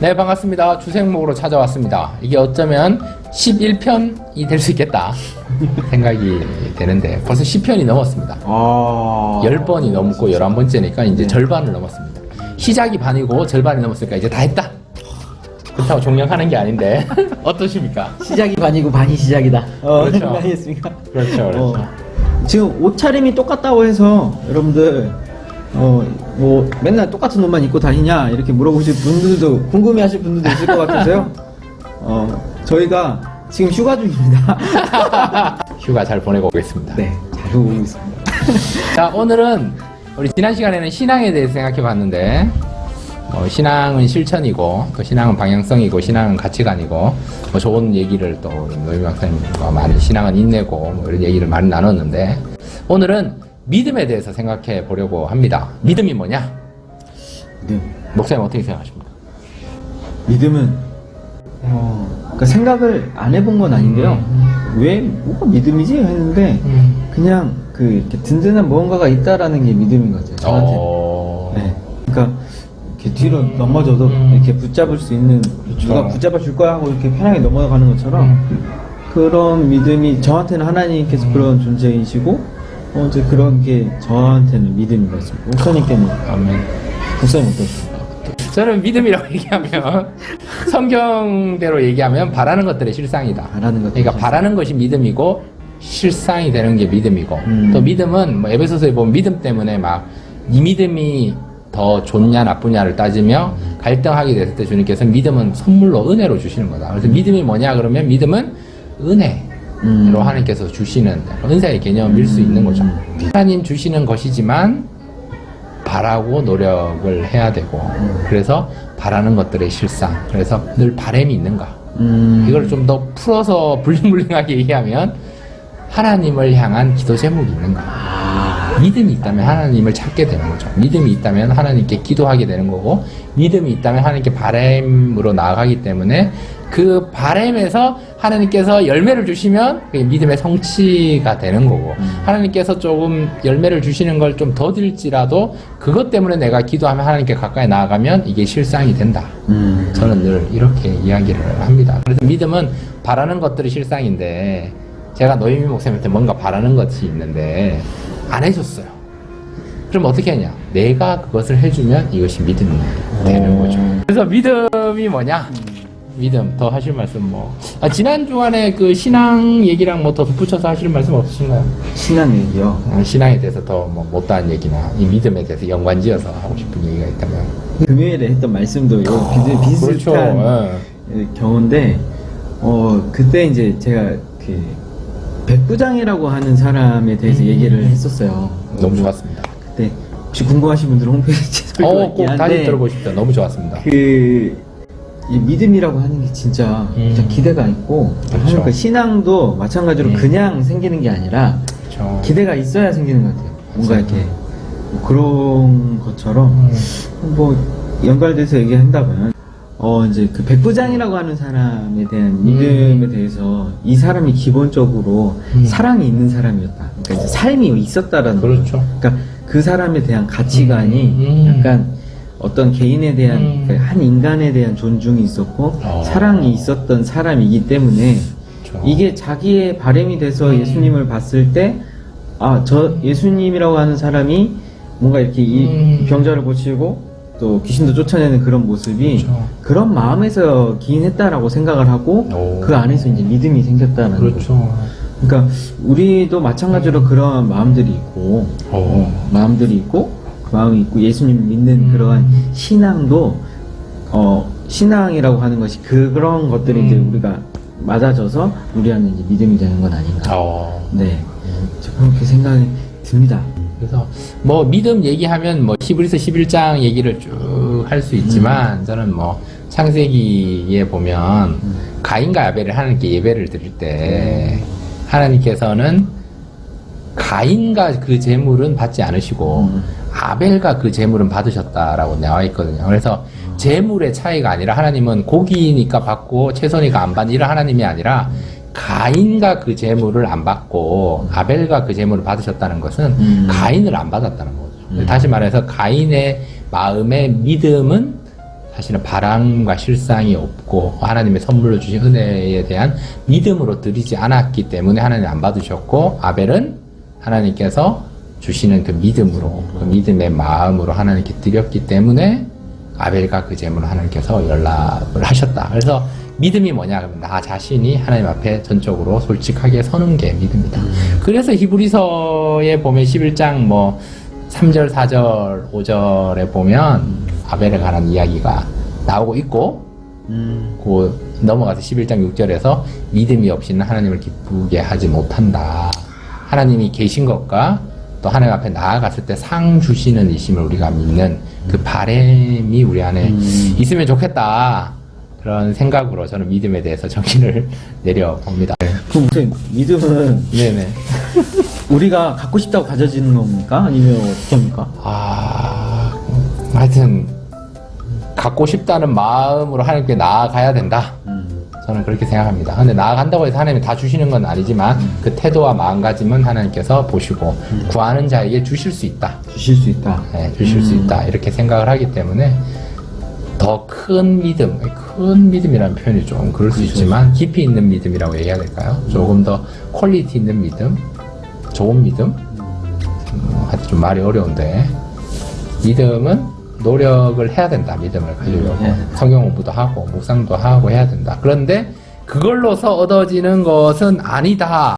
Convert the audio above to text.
네, 반갑습니다. 주생목으로 찾아왔습니다. 이게 어쩌면 11편이 될 수 있겠다 생각이 되는데 벌써 10편이 넘었습니다. 10번이 넘고 11번째니까 이제 절반을 넘었습니다. 시작이 반이고 절반이 넘었으니까 이제 다 했다. 그렇다고 종영하는 게 아닌데 어떠십니까? 시작이 반이고 반이 시작이다. 그렇죠. 아니겠습니까? 그렇죠. 지금 옷차림이 똑같다고 해서 여러분들 뭐 맨날 똑같은 옷만 입고 다니냐 이렇게 물어보실 분들도 궁금해하실 분들도 있을 것 같아서요. 저희가 지금 휴가 중입니다. 휴가 잘 보내고 오겠습니다. 네, 잘 보고 있습니다. 자, 오늘은 우리 지난 시간에는 신앙에 대해서 생각해 봤는데 신앙은 실천이고 또 신앙은 방향성이고 신앙은 가치관이고 뭐 좋은 얘기를 또 노임 박사님과 많이 신앙은 인내고 뭐 이런 얘기를 많이 나눴는데 오늘은 믿음에 대해서 생각해 보려고 합니다. 믿음이 뭐냐? 네. 목사님 어떻게 생각하십니까? 믿음은 그러니까 생각을 안 해본 건 아닌데요. 왜 뭐가 믿음이지 했는데 그냥 그 이렇게 든든한 무언가가 있다라는 게 믿음인 것 같아요. 저한테. 네. 그러니까 이렇게 뒤로 넘어져도 이렇게 붙잡을 수 있는 누가 붙잡아 줄 거야 하고 이렇게 편하게 넘어가는 것처럼 그런 믿음이 저한테는 하나님께서 그런 존재이시고 이제 그런 게 저한테는 믿음인 것 같습니다. 목사님께는 아멘. 목사님 어떠세요? 저는 믿음이라고 얘기하면 성경대로 얘기하면 바라는 것들의 실상이다. 바라는 것. 그러니까 바라는 것이 믿음이고 실상이 되는 게 믿음이고 또 믿음은 뭐 에베소서에 보면 믿음 때문에 막 이 믿음이 더 좋냐 나쁘냐를 따지며 갈등하게 됐을 때 주님께서 믿음은 선물로 은혜로 주시는 거다. 그래서 믿음이 뭐냐 그러면 믿음은 은혜로 하나님께서 주시는 은사의 개념일 수 있는 거죠. 하나님 주시는 것이지만 바라고 노력을 해야 되고 그래서 바라는 것들의 실상, 그래서 늘 바람이 있는가 이걸 좀 더 풀어서 블링블링하게 얘기하면 하나님을 향한 기도 제목이 있는가. 믿음이 있다면 하나님을 찾게 되는 거죠. 믿음이 있다면 하나님께 기도하게 되는 거고 믿음이 있다면 하나님께 바람으로 나아가기 때문에 그 바람에서 하나님께서 열매를 주시면 그게 믿음의 성취가 되는 거고 하나님께서 조금 열매를 주시는 걸 좀 더딜지라도 그것 때문에 내가 기도하면 하나님께 가까이 나아가면 이게 실상이 된다. 저는 늘 이렇게 이야기를 합니다. 그래서 믿음은 바라는 것들이 실상인데 제가 노임희 목사님한테 뭔가 바라는 것이 있는데 안 해줬어요. 그럼 어떻게 하냐? 내가 그것을 해주면 이것이 믿음이 되는 거죠. 그래서 믿음이 뭐냐? 믿음 더 하실 말씀 뭐 지난 주간에 그 신앙 얘기랑 뭐 더 덧붙여서 하실 말씀 없으신가요? 신앙 얘기요. 신앙에 대해서 더 뭐 못다한 얘기나 이 믿음에 대해서 연관지어서 하고 싶은 얘기가 있다면 금요일에 했던 말씀도 비슷한 그렇죠. 경우인데 그때 이제 제가 그 백부장이라고 하는 사람에 대해서 얘기를 했었어요. 너무 좋았습니다. 그때 혹시 궁금하신 분들은 홈페이지에 꼭 다시 들어보십시오. 너무 좋았습니다. 이 믿음이라고 하는 게 진짜 기대가 있고 그렇죠. 그 신앙도 마찬가지로 그냥 생기는 게 아니라 그렇죠. 기대가 있어야 생기는 것 같아요. 뭔가 이렇게 뭐 그런 것처럼 뭐 연관돼서 얘기한다면 이제 그 백부장이라고 하는 사람에 대한 믿음에 대해서 이 사람이 기본적으로 사랑이 있는 사람이었다. 그러니까 이제 삶이 있었다라는 그렇죠. 거죠. 그러니까 그 사람에 대한 가치관이 약간 어떤 개인에 대한 그러니까 한 인간에 대한 존중이 있었고 사랑이 있었던 사람이기 때문에 그렇죠. 이게 자기의 바람이 돼서 예수님을 봤을 때 저 예수님이라고 하는 사람이 뭔가 이렇게 이 병자를 고치고 또 귀신도 쫓아내는 그런 모습이 그렇죠. 그런 마음에서 기인했다라고 생각을 하고 그 안에서 이제 믿음이 생겼다는 그렇죠. 거죠. 그러니까 우리도 마찬가지로 그런 마음들이 있고 마음들이 있고 그 마음이 있고 예수님 믿는 그러한 신앙도 신앙이라고 하는 것이 그런 것들이 이제 우리가 맞아져서 우리 안에 이제 믿음이 되는 건 아닌가. 네, 그렇게 생각이 듭니다. 그래서 뭐 믿음 얘기하면 뭐 히브리서 11장 얘기를 쭉 할 수 있지만 저는 뭐 창세기에 보면 가인과 아벨을 하나님께 예배를 드릴 때 하나님께서는 가인과 그 제물은 받지 않으시고 아벨과 그 제물은 받으셨다라고 나와 있거든요. 그래서 제물의 차이가 아니라 하나님은 고기니까 받고 채소니까 안 받는 이런 하나님이 아니라 가인과 그 제물을 안 받고 아벨과 그 제물을 받으셨다는 것은 가인을 안 받았다는 거죠. 다시 말해서 가인의 마음의 믿음은 사실은 바람과 실상이 없고 하나님의 선물로 주신 은혜에 대한 믿음으로 드리지 않았기 때문에 하나님 안 받으셨고, 아벨은 하나님께서 주시는 그 믿음으로, 그 믿음의 마음으로 하나님께 드렸기 때문에 아벨과 그 제물을 하나님께서 연락을 하셨다. 그래서 믿음이 뭐냐? 그러면 나 자신이 하나님 앞에 전적으로 솔직하게 서는 게 믿음이다. 그래서 히브리서에 보면 11장 뭐 3절, 4절, 5절에 보면 아벨에 관한 이야기가 나오고 있고, 그 넘어가서 11장 6절에서 믿음이 없이는 하나님을 기쁘게 하지 못한다. 하나님이 계신 것과 또 하나님 앞에 나아갔을 때 상 주시는 이심을 우리가 믿는 그 바람이 우리 안에 있으면 좋겠다. 그런 생각으로 저는 믿음에 대해서 정의를 내려봅니다. 그럼 무슨 믿음은 네네. 우리가 갖고 싶다고 가져지는 겁니까? 아니면 어떻게 합니까? 하여튼 갖고 싶다는 마음으로 하나님께 나아가야 된다. 저는 그렇게 생각합니다. 근데 나아간다고 해서 하나님이 다 주시는 건 아니지만 그 태도와 마음가짐은 하나님께서 보시고 구하는 자에게 주실 수 있다. 주실 수 있다. 네, 주실 수 있다. 이렇게 생각을 하기 때문에 더 큰 믿음, 큰 믿음이라는 표현이 좀 그럴 수 있지만 깊이 있는 믿음이라고 얘기해야 될까요? 조금 더 퀄리티 있는 믿음, 좋은 믿음? 하여튼 좀 말이 어려운데, 믿음은 노력을 해야 된다. 믿음을 가지려고 성경 공부도 하고 묵상도 하고 해야 된다. 그런데 그걸로서 얻어지는 것은 아니다.